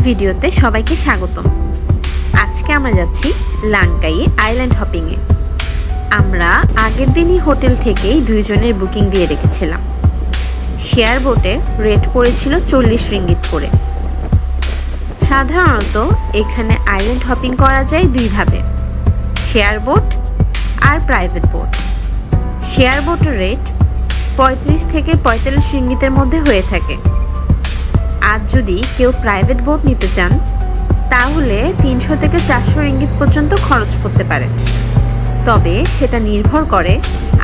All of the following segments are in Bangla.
ভিডিওতে সবাইকে স্বাগতম। আজকে আমরা যাচ্ছি লাংকাই আইল্যান্ড হপিং এ। আমরা আগের দিনই হোটেল থেকেই দুইজনের বুকিং দিয়ে রেখেছিলাম। শেয়ার বোটে রেট পড়েছিল 40 রিঙ্গিত করে। সাধারণত এখানে আইল্যান্ড হপিং করা যায় দুইভাবে, শেয়ার বোট আর প্রাইভেট বোট। শেয়ার বোটের রেট 35 থেকে 45 রিঙ্গিতের মধ্যে হয়ে থাকে। আর যদি কেউ প্রাইভেট বোট নিতে চান তাহলে 300 থেকে 400 রিঙ্গিত পর্যন্ত খরচ করতে পারে। তবে সেটা নির্ভর করে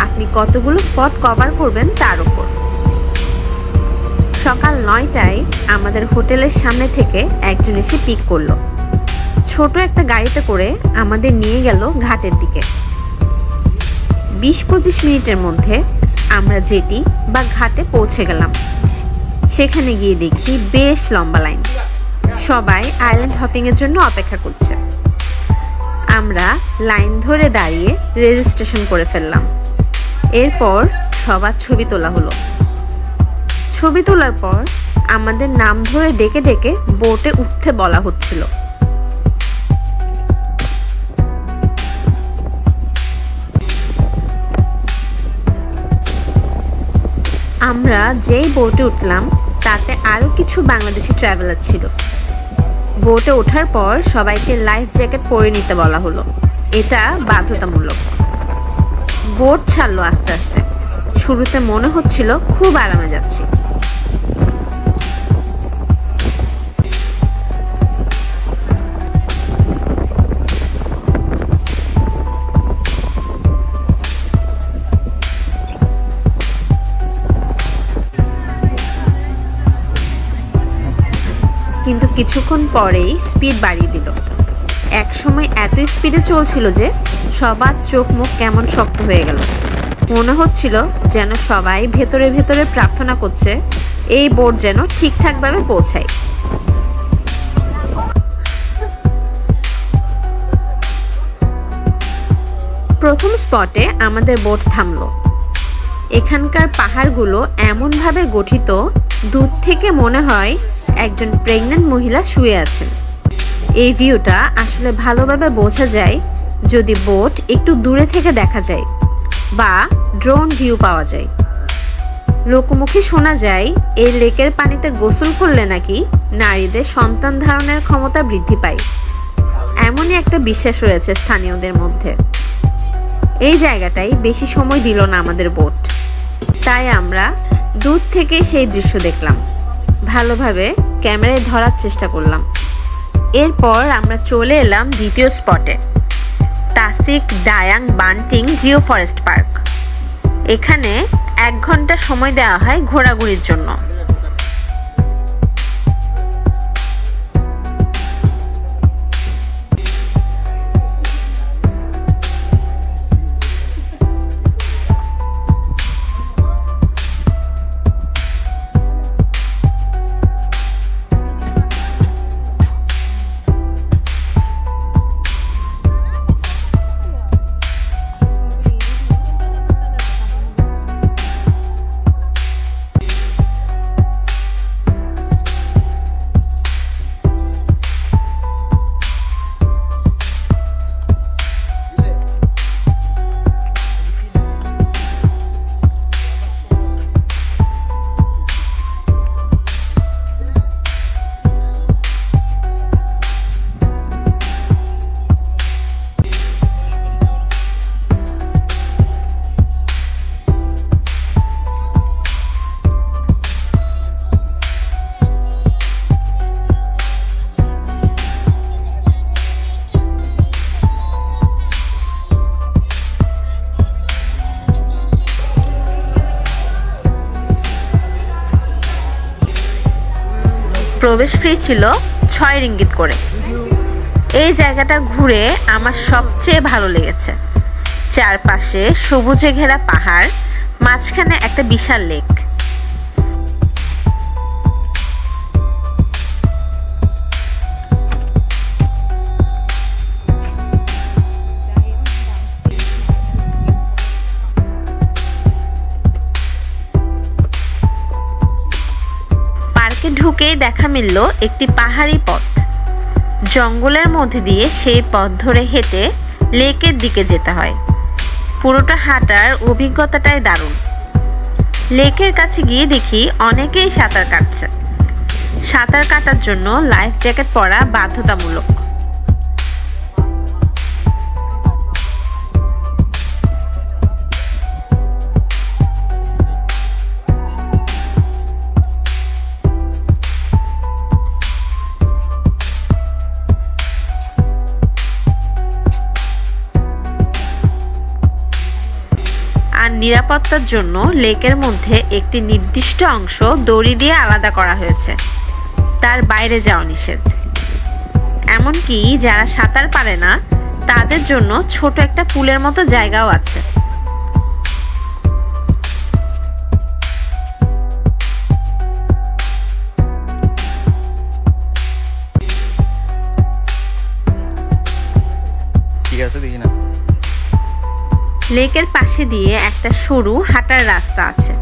আপনি কতগুলো স্পট কভার করবেন তার উপর। সকাল 9টায় আমাদের হোটেলের সামনে থেকে একজন এসে পিক করলো। ছোট একটা গাড়িতে করে আমাদের নিয়ে গেল ঘাটের দিকে। 20-25 মিনিটের মধ্যে আমরা জেটি বা ঘাটে পৌঁছে গেলাম। সেখানে গিয়ে দেখি বেশ লম্বা লাইন, সবাই আইল্যান্ড হপিং এর জন্য অপেক্ষা করছে। আমরা লাইন ধরে দাঁড়িয়ে রেজিস্ট্রেশন করে ফেললাম। এরপর সবার ছবি তোলা হলো। ছবি তোলার পর আমাদের নাম ধরে ডেকে ডেকে বোটে উঠতে বলা হচ্ছিল। আমরা যেই বোটে উঠলাম তাতে আরও কিছু বাংলাদেশি ট্রাভেলার ছিল। বোটে ওঠার পর সবাইকে লাইফ জ্যাকেট পরে নিতে বলা হলো, এটা বাধ্যতামূলক। বোট ছাড়লো আস্তে আস্তে। শুরুতে মনে হচ্ছিল খুব আরামে যাচ্ছি। কিন্তু কিছুক্ষণ পরেই স্পিড বাড়িয়ে দিল। এক সময় এত স্পিডে চলছিল যে সবার চোখ মুখ কেমন শক্ত হয়ে গেল। মনে হচ্ছিল যেন সবাই ভেতরে ভেতরে প্রার্থনা করছে এই বোট যেন ঠিকঠাকভাবে পৌঁছায়। প্রথম স্পটে আমাদের বোট থামলো। এখানকার পাহাড়গুলো এমনভাবে গঠিত, দূর থেকে মনে হয় একজন প্রেগন্যান্ট মহিলা শুয়ে আছেন। এই ভিউটা আসলে ভালোভাবে বোঝা যায় যদি বোট একটু দূরে থেকে দেখা যায় বা ড্রোন ভিউ পাওয়া যায়। লোকমুখে শোনা যায় এই লেকের পানিতে গোসল করলে নাকি নারীদের সন্তান ধারণের ক্ষমতা বৃদ্ধি পায়। এমনই একটা বিশ্বাস রয়েছে স্থানীয়দের মধ্যে। এই জায়গাটাই বেশি সময় দিল না আমাদের বোট, তাই আমরা দূর থেকে সেই দৃশ্য দেখলাম, ভালোভাবে ক্যামেরায় ধরার চেষ্টা করলাম। এরপর আমরা চলে এলাম দ্বিতীয় স্পটে, তাসিক ডায়াং বান্টিং জিও ফরেস্ট পার্ক। এখানে 1 ঘন্টা সময় দেওয়া হয় ঘোরাঘুরির জন্য। প্রবেশ ফ্রি ছিল 6 রিঙ্গিত করে। এই জায়গাটা ঘুরে আমার সবচেয়ে ভালো লেগেছে। চারপাশে সবুজে ঘেরা পাহাড়, মাঝখানে একটা বিশাল লেক। ঢুকেই দেখা মিলল একটি পাহাড়ি পথ। জঙ্গলের মধ্যে দিয়ে সেই পথ ধরে হেঁটে লেকের দিকে যেতে হয়। পুরোটা হাঁটার অভিজ্ঞতাটাই দারুণ। লেকের কাছে গিয়ে দেখি অনেকেই সাঁতার কাটছে। সাঁতার কাটার জন্য লাইফ জ্যাকেট পরা বাধ্যতামূলক। আর নিরাপত্তার জন্য লেকের মধ্যে একটি নির্দিষ্ট অংশ দড়ি দিয়ে আলাদা করা হয়েছে, তার বাইরে যাওয়া নিষেধ। এমনকি যারা সাঁতার পারে না তাদের জন্য ছোট একটা পুলের মতো জায়গাও আছে। ঠিক আছে, দেখি না। লেকের পাশে দিয়ে একটা সরু হাঁটার রাস্তা আছে।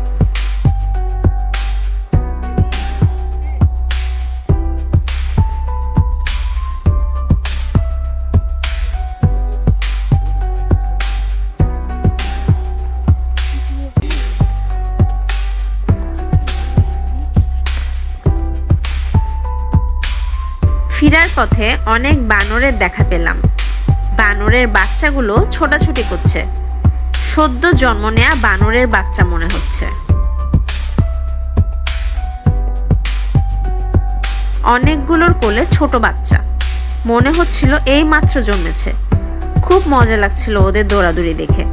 ফেরার পথে অনেক বানরের দেখা পেলাম। বানরের বাচ্চাগুলো ছোটাছুটি করছে। সদ্য জন্ম নেয়া বানরের বাচ্চা মনে হচ্ছে। অনেকগুলোর কোলে ছোট বাচ্চা, মনে হচ্ছিল এই মাত্র জন্মেছে। খুব মজা লাগছিল ওদের দৌড়াদৌড়ি দেখে।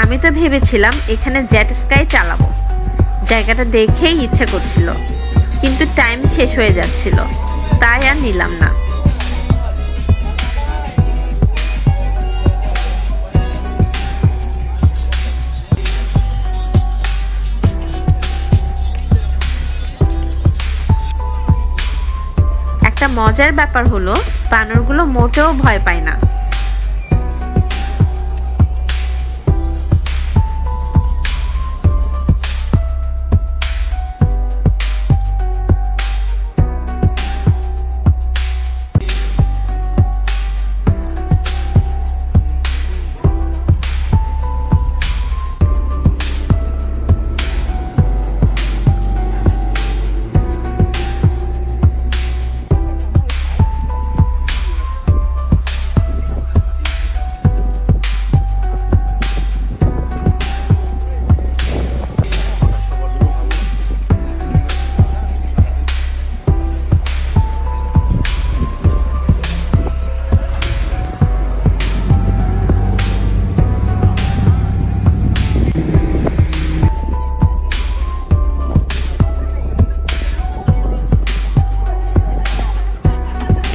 আমি তো ভেবেছিলাম এখানে জেট স্কাই চালাবো। জায়গাটা দেখেই ইচ্ছে করছিল, কিন্তু টাইম শেষ হয়ে যাচ্ছিল, তাই আর নিলাম না। একটা মজার ব্যাপার হলো বানরগুলো মোটেও ভয় পায় না।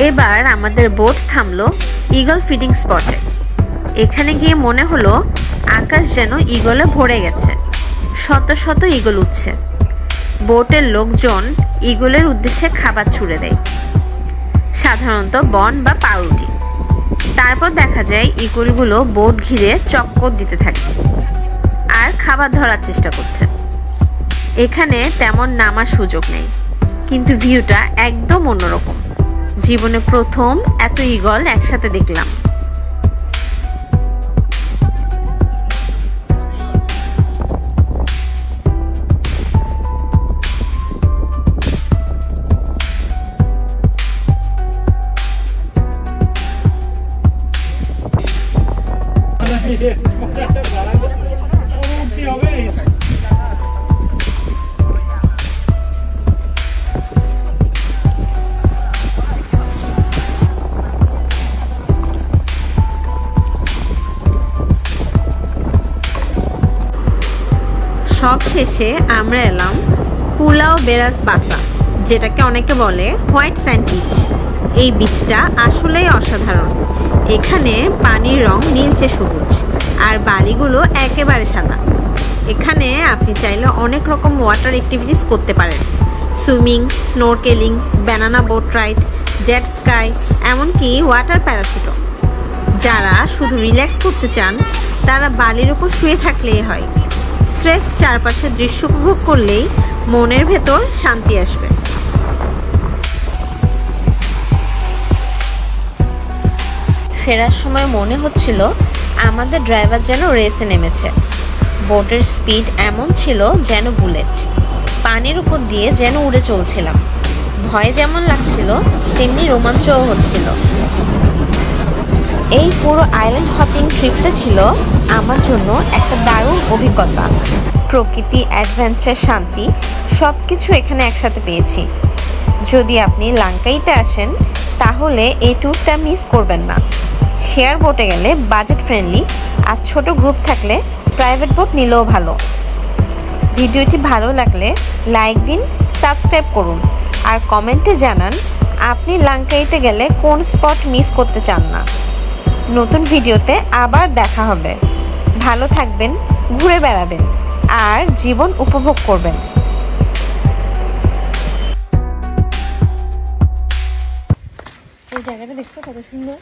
এবার আমাদের বোট থামলো ঈগল ফিডিং স্পটে। এখানে গিয়ে মনে হলো আকাশ যেন ঈগলে ভরে গেছে। শত শত ঈগল উঠছে। বোটের লোকজন ঈগলের উদ্দেশ্যে খাবার ছুড়ে দেয়, সাধারণত বন বা পাউরুটি। তারপর দেখা যায় ঈগলগুলো বোট ঘিরে চক্কর দিতে থাকে আর খাবার ধরার চেষ্টা করছে। এখানে তেমন নামার সুযোগ নেই, কিন্তু ভিউটা একদম অন্যরকম। জীবনে প্রথম এত ঈগল একসাথে দেখলাম। সব শেষে আমরা এলাম পুলাও বেরাস বাসা, যেটাকে অনেকে বলে হোয়াইট স্যান্ড বিচ। এই বিচটা আসলেই অসাধারণ। এখানে পানির রং নীলচে সবুজ আর বালিগুলো একেবারে সাদা। এখানে আপনি চাইলে অনেক রকম ওয়াটার অ্যাক্টিভিটিস করতে পারেন, swimming, snorkelling, banana boat ride, jet sky, এমনকি ওয়াটার প্যারাশুটও। যারা শুধু রিল্যাক্স করতে চান তারা বালির ওপর শুয়ে থাকলেই হয়। স্রেফ চারপাশের দৃশ্য উপভোগ করলেই মনের ভেতর শান্তি আসবে। ফেরার সময় মনে হচ্ছিল আমাদের ড্রাইভার যেন রেসে নেমেছে। বোটের স্পিড এমন ছিল যেন বুলেট, পানির উপর দিয়ে যেন উড়ে চলছিলাম। ভয় যেমন লাগছিল তেমনি রোমাঞ্চও হচ্ছিল। এই পুরো আইল্যান্ড হপিং ট্রিপটা ছিল আমার জন্য একটা দারুণ অভিজ্ঞতা। প্রকৃতি, অ্যাডভেঞ্চার, শান্তি সব কিছু এখানে একসাথে পেয়েছি। যদি আপনি লাঙ্কাইতে আসেন তাহলে এই ট্যুরটা মিস করবেন না। শেয়ার বোটে গেলে বাজেট ফ্রেন্ডলি, আর ছোট গ্রুপ থাকলে প্রাইভেট বোট নিলেও ভালো। ভিডিওটি ভালো লাগলে লাইক দিন, সাবস্ক্রাইব করুন আর কমেন্টে জানান আপনি লাঙ্কাইতে গেলে কোন স্পট মিস করতে চান না। নতুন ভিডিওতে আবার দেখা হবে। ভালো থাকবেন, ঘুরে বেড়াবেন আর জীবন উপভোগ করবেন। এই জায়গাটা দেখছো কত সুন্দর।